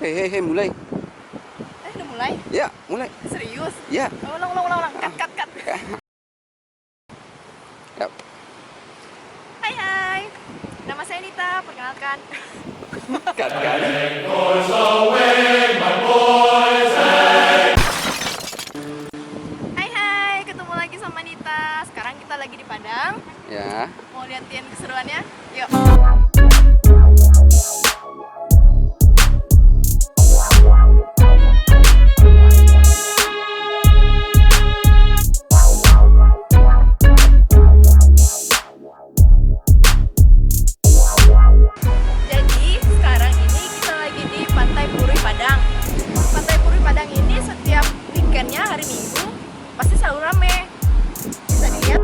Hei, mulai. Udah mulai? Ya, mulai. Serius? Ya. Ulang. Cut. Yap. Hai. Nama saya Nita, perkenalkan. Cut. Hai, ketemu lagi sama Nita. Sekarang kita lagi di Padang. Ya. Mau liatin keseruannya? Yuk. Hari Minggu pasti selalu rame, bisa dilihat.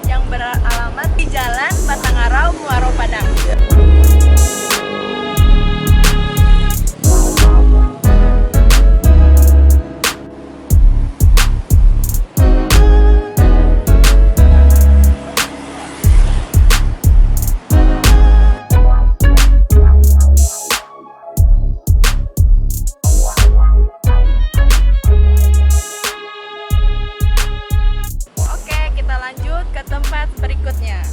Yang beralamat di Jalan Batangarau, Muaro Padang. Lanjut ke tempat berikutnya.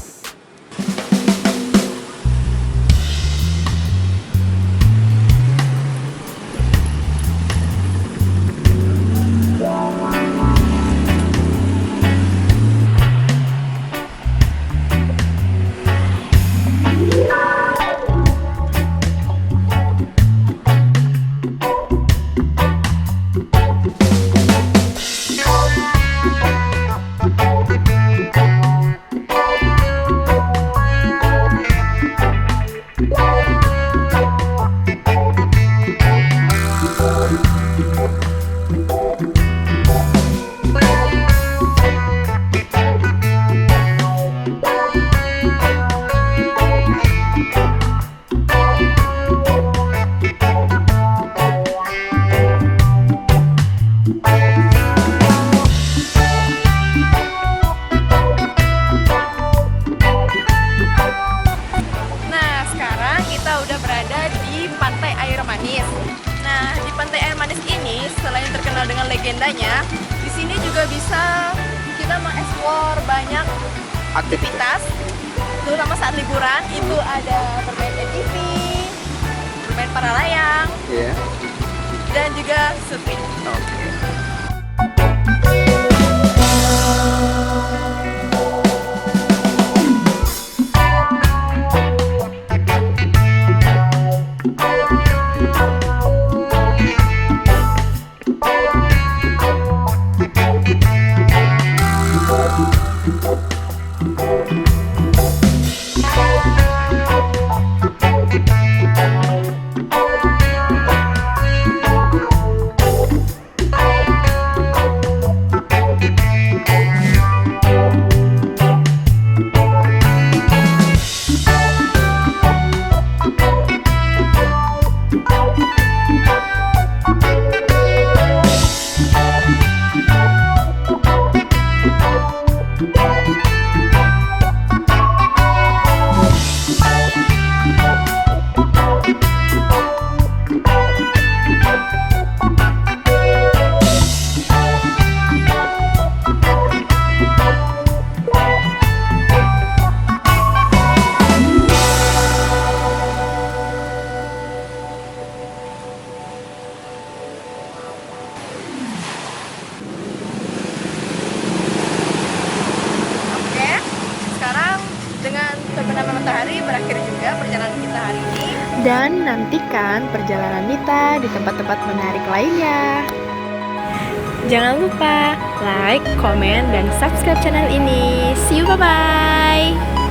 Nah, di Pantai Air Manis ini selain terkenal dengan legendanya, di sini juga bisa kita mengeksplor banyak aktivitas, terutama saat liburan. Itu ada bermain ATV, bermain para layang, dan juga surfing. berakhir juga perjalanan kita hari ini. Dan nantikan perjalanan Nita di tempat-tempat menarik lainnya. Jangan lupa like, komen, dan subscribe channel ini. See you, bye-bye!